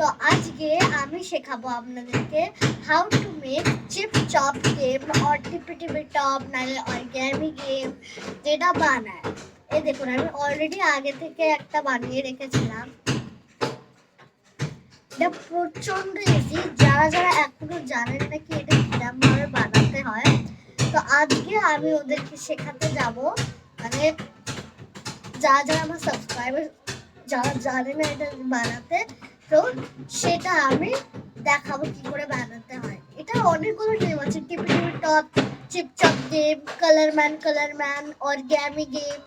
তো আজকে আমি শেখাবো আপনাদেরকে how to make chip chop game or tippy tippy top নাহলে অরিগ্যামি গেম যেটা বানায়। এই দেখুন আমি অলরেডি আগে থেকে একটা বানিয়ে রেখেছিলাম। এটা প্রচন্ড ইজি, যারা যারা এখনো জানেন না কি এটা কিরকম ভাবে বানাতে হয়, তো আজকে আমি ওদেরকে শেখাতে যাব। মানে যারা যারা আমার সাবস্ক্রাইবার যারা জানে না এটা বানাতে, তো সেটা আমি দেখাবো কি করে বানাতে হয়। এটা অনেকগুলো নেম আছে, tippy tippy top, chip chop game, colour man, origami game,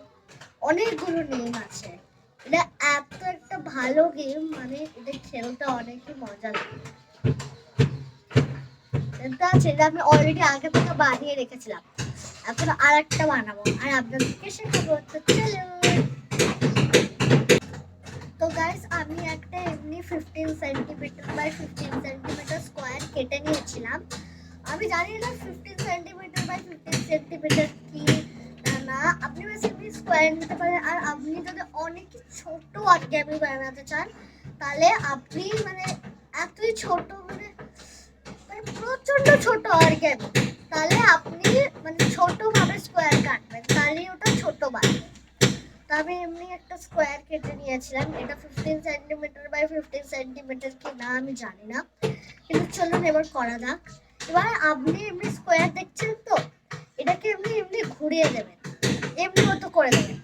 অনেকগুলো নেম আছে। এটা এত একটা ভালো গেম, মানে এটা খেলতে অনেকই মজা লাগে। এটা আছে, এটা আমি অলরেডি আগে থেকে বানিয়ে রেখেছিলাম। এখন আর একটা বানাবো আর আপনাদেরকে শেখাবো। তো চলুন। তো গাইস আমি একটা এমনি 15 সেন্টিমিটার বাই 15 সেন্টিমিটার স্কোয়ার কেটে নিয়েছিলাম। আমি জানি না 15 সেন্টিমিটার বাই 15 সেন্টিমিটার কি না, আপনি বেসিক্যালি স্কোয়ার নিতে পারেন। আর আপনি যদি অনেক ছোট অরিগ্যামি বানাতে চান তাহলে আপনি মানে এতই ছোট মানে প্রচন্ড ছোট অরিগ্যামি, তাহলে আপনি মানে ছোট ভাবে স্কোয়ার কাটবেন, তাহলে ওটা ছোট বানাবে। তো আমি এমনি একটা স্কোয়ার কেটে নিয়েছিলাম। এটা 15 সেন্টিমিটার বাই 15 সেন্টিমিটার কি না আমি জানি না, কিন্তু চলুন এবার করা যাক। এবার আপনি এমনি স্কোয়ার দেখছেন তো, এটাকে এমনি এমনি ঘুরিয়ে দেবেন, এমনি মতো করে দেবেন।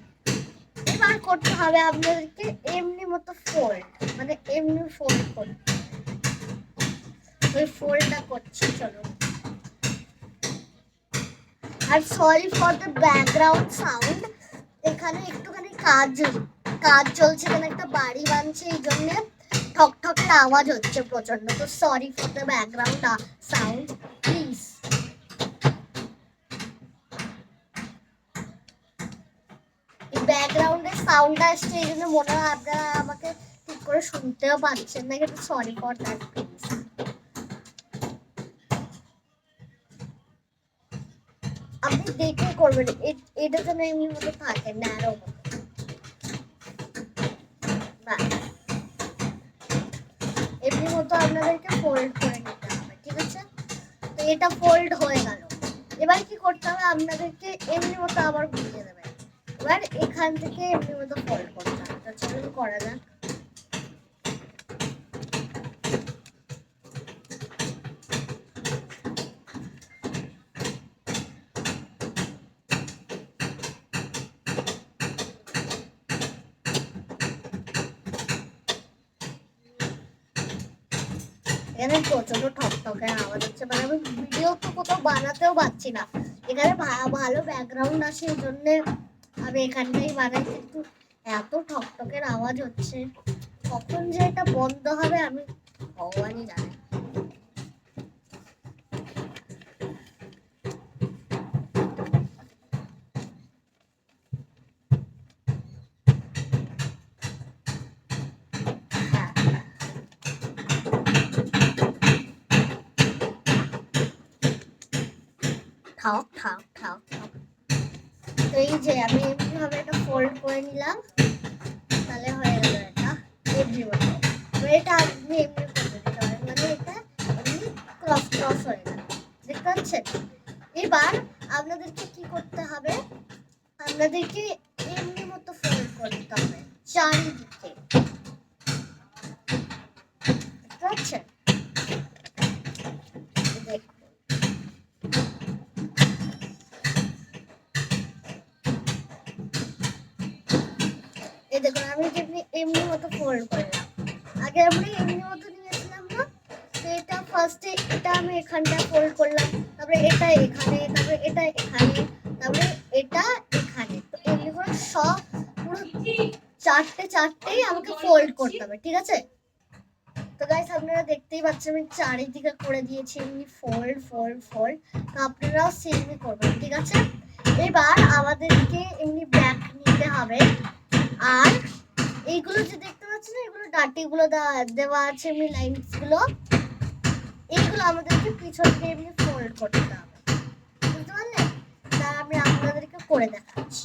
এবার করতে হবে আপনাদেরকে এমনি মতো ফোল্ড, মানে এমনি ফোল্ড করতে। ওই ফোল্ডটা করছি, চলুন। আর sorry for the background sound, এখানে একটুখানি কাজ চলছে, এখানে একটা বাড়ি বানছে, এই জন্য ঠকঠকের আওয়াজ হচ্ছে প্রচন্ড। তো sorry for the background sound please. এই ব্যাকগ্রাউন্ডের সাউন্ডটা আসছে, এই জন্য মনে হয় আপনারা আমাকে ঠিক করে শুনতেও পাচ্ছেন না, কিন্তু সরি ফর দ্যাট প্লিজ। আপনি দেখে করবেন, এটা যেন এমনি মতো থাকে, ন্যারো মতো। এমনি মতো আপনাদেরকে ফোল্ড করে নিতে হবে, ঠিক আছে? তো এটা ফোল্ড হয়ে গেল। এবার কি করতে হবে, আপনাদেরকে এমনি মতো আবার ঘুরিয়ে দেবেন। এবার এখান থেকে এমনি মতো ফোল্ড করতে হবে। তো চলুন করা যাক। এখানে প্রচন্ড ঠকঠকে আওয়াজ হচ্ছে, মানে আমি ভিডিও তো কোথাও বানাতেও পারছি না। এখানে ভালো ব্যাকগ্রাউন্ড আছে, এই জন্য আমি এখানটাই বানাই, কিন্তু এত ঠকঠকের আওয়াজ হচ্ছে, কখন যে এটা বন্ধ হবে আমি ভগবানই জানে। ঠাক ঠাক ঠাক ঠাক। তো এই যে আমি এমনি ভাবে এটা ফোল্ড করে নিলাম, তাহলে হয়ে গেল এটা এমনি মতো। তো এটা আপনি এমনি করতে দিতে পারেন, মানে এটা এমনি ক্রস ক্রস হয়ে গেল, দেখতে পাচ্ছেন? এবার আপনাদেরকে কি করতে হবে, আপনাদেরকে এমনি মতো ফোল্ড করতে হবে চারিদিকে, দেখতে পাচ্ছেন? দেখুন এই দেখুন আমি যেমনি এমনি মতো ফোল্ড করলাম, আগে আমি এমনি মতো নিয়েছিলাম না, তো এটা ফার্স্টে এটা আমি এখানটা ফোল্ড করলাম, তারপরে এটা এখানে, তারপরে এটা এখানে, তারপরে এটা এখানে। তো এমনি করে সব পুরো চারটেই আমাকে ফোল্ড করতে হবে, ঠিক আছে? তো গাইস আপনারা দেখতেই পাচ্ছেন আমি চারিদিকে করে দিয়েছি এমনি ফোল্ড ফোল্ড ফোল্ড। তো আপনারাও সেমই করবেন, ঠিক আছে? এবার আমাদেরকে এমনি ব্যাক নিতে হবে। আর এইগুলো যে দেখতে পাচ্ছেন, এগুলো ডাটিগুলো দেওয়া আছে এমনি লাইনস গুলো, এইগুলো আমাদেরকে পিছন দিয়ে এমনি ফোল্ড করতে হবে, বুঝতে পারলেন? তা আমি আপনাদেরকে করে দেখাচ্ছি।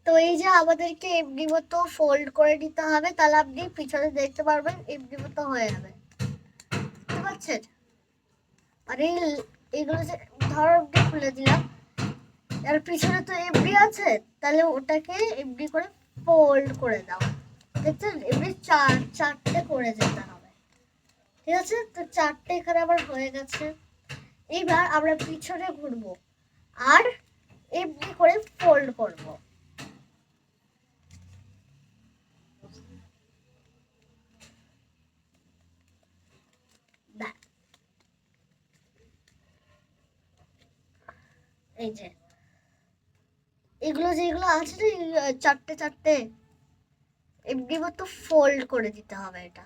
তো এই যে আমাদেরকে এমনি মতো ফোল্ড করে নিতে হবে, তাহলে আপনি পিছনে দেখতে পারবেন এমনি মতো হয়ে যাবে, বুঝতে পারছেন? আর এইগুলো যে ধরো আপনি খুলে দিলাম, আর পিছনে তো এমনি আছে, তাহলে ওটাকে এমনি করে ফোল্ড করে দাও, দেখছেন? এমনি চারটে করে যেতে হবে, ঠিক আছে? তো চারটে এখানে আবার হয়ে গেছে। এইবার আমরা পিছনে ঘুরবো আর এমনি করে ফোল্ড করবো। এই যে এগুলো যেগুলো আছে না, চারটে চারটে এমনি মতো ফোল্ড করে দিতে হবে। এটা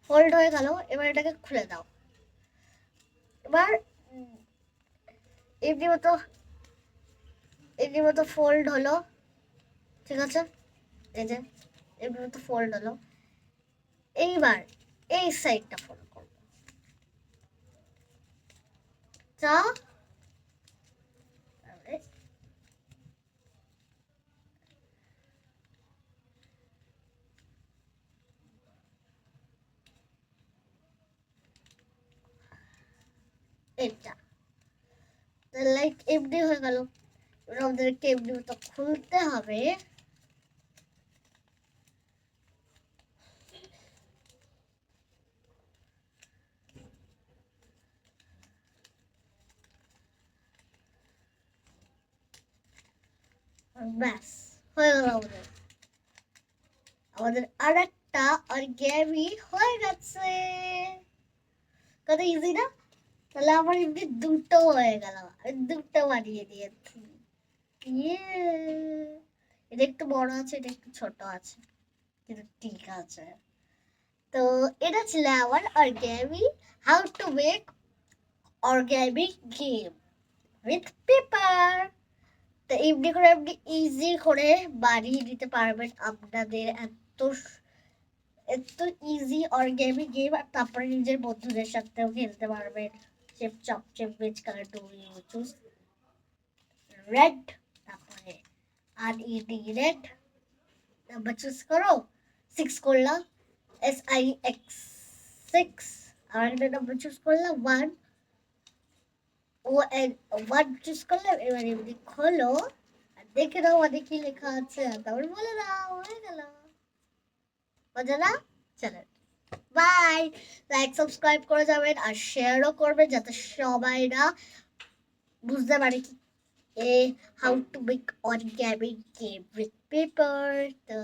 ফোল্ড হয়ে গেল, এবার এটাকে খুলে দাও। এবার এমনি মতো এমনি মতো ফোল্ড হলো, ঠিক আছে? এই যে এমনি মতো ফোল্ড হলো। এইবার এই সাইডটা ফোল্ড করবো, যা এটা লাইক এমনি হয়ে গেল। এবার আমাদেরকে এমনি মতো খুলতে হবে। ব্যাস, হয়ে গেল আমাদের আমাদের আর একটা অর্গ্যামি হয়ে গেছে। কত ইজি না? তাহলে আমার এমনি দুটো হয়ে গেল, আমি দুটো বানিয়ে দিয়েছি। ইয়ে, এটা একটু বড় আছে, এটা একটু ছোট আছে, কিন্তু ঠিক আছে। তো এটা ছিল আমার origami, how to make origami game with paper. তো এমনি করে আপনি ইজি করে বানিয়ে দিতে পারবেন আপনাদের এত ইজি অর্গ্যামি গেম। আর তারপরে নিজের বন্ধুদের সাথেও খেলতে পারবেন। চেপ চপ চেপ which color do you choose? Red, তারপরে R E D red, number choose করো। 6 করলাম, SIX 6। আর একটা নাম্বার চুজ করলাম 1, ও 1 চুজ করলাম। এবার এমনি খোলো আর দেখে নাও অনেক কি লেখা আছে, তারপর বলে দাও, হয়ে গেল। মজা না? চলো, বাই। লাইক সাবস্ক্রাইব করে যাবেন আর শেয়ারও করবেন, যাতে সবাই না বুঝতে পারে কি how to make origami game with paper. So,